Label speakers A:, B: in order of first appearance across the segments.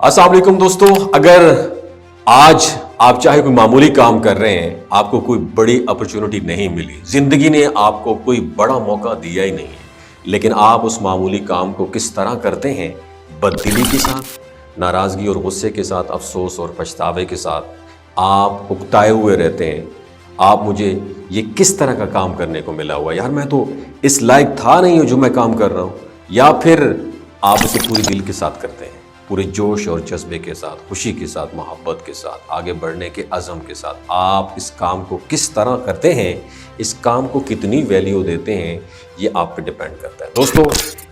A: अस्सलाम वालेकुम दोस्तों, अगर आज आप चाहे कोई मामूली काम कर रहे हैं, आपको कोई बड़ी अपॉर्चुनिटी नहीं मिली, जिंदगी ने आपको कोई बड़ा मौका दिया ही नहीं है, लेकिन आप उस मामूली काम को किस तरह करते हैं, बददिली के साथ, नाराज़गी और गुस्से के साथ, अफसोस और पछतावे के साथ आप उकताए हुए रहते हैं। आप मुझे ये किस तरह का काम करने को मिला हुआ, यार मैं तो इस लायक था नहीं जो मैं काम कर रहा हूँ, या फिर आप उसे पूरे दिल के साथ करते हैं, पूरे जोश और जज्बे के साथ, खुशी के साथ, मोहब्बत के साथ, आगे बढ़ने के अज़म के साथ आप इस काम को किस तरह करते हैं, इस काम को कितनी वैल्यू देते हैं, ये आप पे डिपेंड करता है। दोस्तों,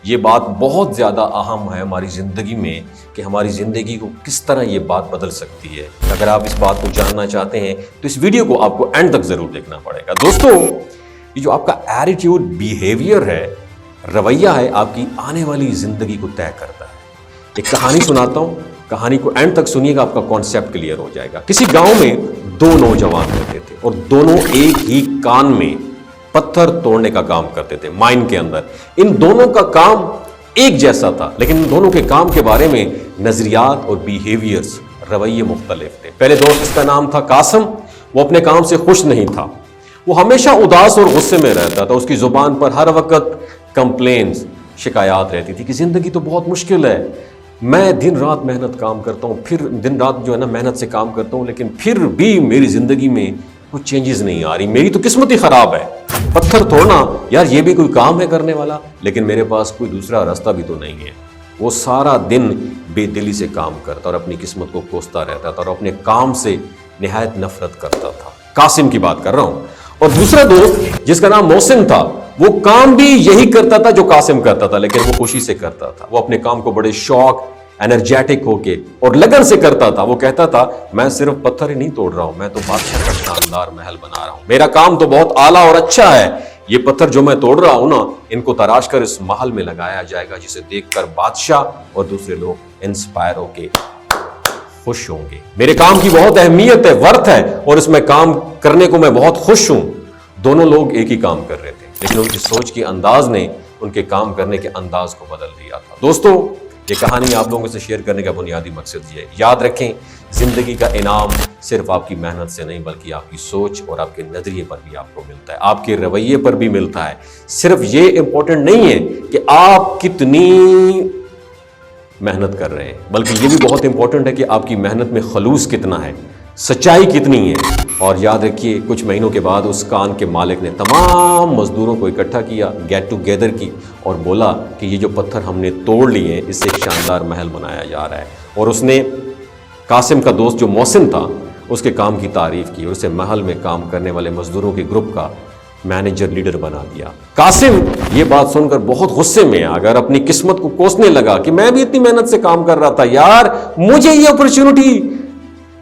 A: ये बात बहुत ज़्यादा अहम है हमारी ज़िंदगी में कि हमारी ज़िंदगी को किस तरह ये बात बदल सकती है। अगर आप इस बात को जानना चाहते हैं तो इस वीडियो को आपको एंड तक ज़रूर देखना पड़ेगा। दोस्तों, ये जो आपका एटीट्यूड, बिहेवियर है, रवैया है, आपकी आने वाली ज़िंदगी को तय करता है। एक कहानी सुनाता हूँ, कहानी को एंड तक सुनिएगा, आपका कॉन्सेप्ट क्लियर हो जाएगा। किसी गांव में दो नौजवान रहते थे और दोनों एक ही कान में पत्थर तोड़ने का काम करते थे, माइन के अंदर। इन दोनों का काम एक जैसा था, लेकिन इन दोनों के काम के बारे में नजरियात और बिहेवियर्स, रवैये मुख्तलिफ थे। पहले दोस्त, इसका नाम था कासिम, वो अपने काम से खुश नहीं था, वो हमेशा उदास और गुस्से में रहता था। उसकी जुबान पर हर वक्त कंप्लेन्स, शिकायत रहती थी कि जिंदगी तो बहुत मुश्किल है, मैं दिन रात मेहनत काम करता हूँ, फिर दिन रात जो है ना मेहनत से काम करता हूँ, लेकिन फिर भी मेरी ज़िंदगी में कुछ चेंजेस नहीं आ रही, मेरी तो किस्मत ही ख़राब है। पत्थर तोड़ना, यार ये भी कोई काम है करने वाला, लेकिन मेरे पास कोई दूसरा रास्ता भी तो नहीं है। वो सारा दिन बेदिली से काम करता और अपनी किस्मत को कोसता रहता था और अपने काम से निहायत नफरत करता था। कासिम की बात कर रहा हूँ। और दूसरा दोस्त जिसका नाम मोहसिन था, वो काम भी यही करता था जो कासिम करता था, लेकिन वो खुशी से करता था। वो अपने काम को बड़े शौक, एनर्जेटिक होके और लगन से करता था। वो कहता था, मैं सिर्फ पत्थर ही नहीं तोड़ रहा हूं, मैं तो बादशाह का शानदार महल बना रहा हूं, मेरा काम तो बहुत आला और अच्छा है। ये पत्थर जो मैं तोड़ रहा हूं ना, इनको तराश कर इस महल में लगाया जाएगा, जिसे देखकर बादशाह और दूसरे लोग इंस्पायर होके खुश होंगे। मेरे काम की बहुत अहमियत है, वर्थ है, और इसमें काम करने को मैं बहुत खुश हूं। दोनों लोग एक ही काम कर रहे थे, लेकिन उनकी सोच के अंदाज ने उनके काम करने के अंदाज को बदल दिया था। दोस्तों, ये कहानी आप लोगों से शेयर करने का बुनियादी मकसद ये है, याद रखें, जिंदगी का इनाम सिर्फ आपकी मेहनत से नहीं, बल्कि आपकी सोच और आपके नजरिए पर भी आपको मिलता है, आपके रवैये पर भी मिलता है। सिर्फ ये इंपॉर्टेंट नहीं है कि आप कितनी मेहनत कर रहे हैं, बल्कि ये भी बहुत इंपॉर्टेंट है कि आपकी मेहनत में खलूस कितना है, सच्चाई कितनी है। और याद रखिए, कुछ महीनों के बाद उस कान के मालिक ने तमाम मजदूरों को इकट्ठा किया, गेट टुगेदर की, और बोला कि ये जो पत्थर हमने तोड़ लिए हैं, इससे एक शानदार महल बनाया जा रहा है। और उसने कासिम का दोस्त जो मोहसिन था, उसके काम की तारीफ की और उसे महल में काम करने वाले मजदूरों के ग्रुप का मैनेजर, लीडर बना दिया। कासिम ये बात सुनकर बहुत गुस्से में आ गया, अपनी किस्मत को कोसने लगा कि मैं भी इतनी मेहनत से काम कर रहा था, यार मुझे ये अपॉर्चुनिटी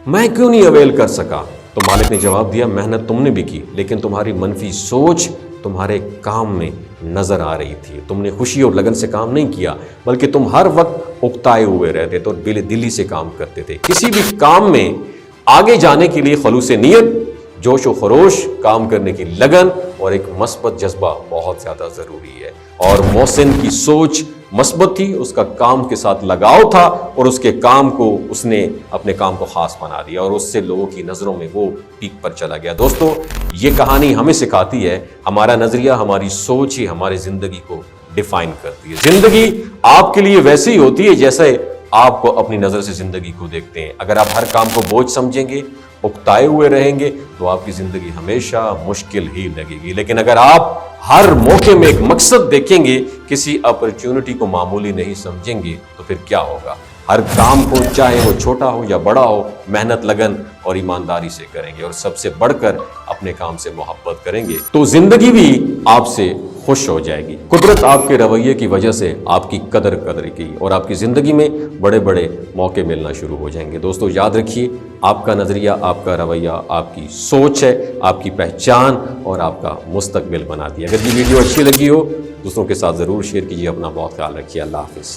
A: मैं क्यों नहीं अवेल कर सका। तो मालिक ने जवाब दिया, मेहनत तुमने भी की, लेकिन तुम्हारी मनफी सोच तुम्हारे काम में नजर आ रही थी। तुमने खुशी और लगन से काम नहीं किया, बल्कि तुम हर वक्त उकताए हुए रहते थे और बेदिली से काम करते थे। किसी भी काम में आगे जाने के लिए खलूस नियत, जोश व खरोश, काम करने की लगन और एक मस्बत जज्बा बहुत ज़्यादा ज़रूरी है। और मोहसिन की सोच मस्बत थी, उसका काम के साथ लगाव था, और उसके काम को उसने अपने काम को ख़ास बना दिया, और उससे लोगों की नज़रों में वो पीक पर चला गया। दोस्तों, ये कहानी हमें सिखाती है, हमारा नज़रिया, हमारी सोच ही हमारी ज़िंदगी को डिफाइन करती है। ज़िंदगी आपके लिए वैसे ही होती है जैसे आपको अपनी नज़र से ज़िंदगी को देखते हैं। अगर आप हर काम को बोझ समझेंगे, उकताए हुए रहेंगे, तो आपकी ज़िंदगी हमेशा मुश्किल ही लगेगी। लेकिन अगर आप हर मौके में एक मकसद देखेंगे, किसी अपॉर्चुनिटी को मामूली नहीं समझेंगे, तो फिर क्या होगा। हर काम को, चाहे वो छोटा हो या बड़ा हो, मेहनत, लगन और ईमानदारी से करेंगे, और सबसे बढ़कर अपने काम से मोहब्बत करेंगे, तो जिंदगी भी आपसे खुश हो जाएगी। कुदरत आपके रवैये की वजह से आपकी कदर की, और आपकी ज़िंदगी में बड़े बड़े मौके मिलना शुरू हो जाएंगे। दोस्तों, याद रखिए, आपका नज़रिया, आपका रवैया, आपकी सोच है, आपकी पहचान और आपका मुस्तकबिल बनाती है। अगर ये वीडियो अच्छी लगी हो, दूसरों के साथ ज़रूर शेयर कीजिए। अपना बहुत ख्याल रखिए। अल्लाह हाफिज़।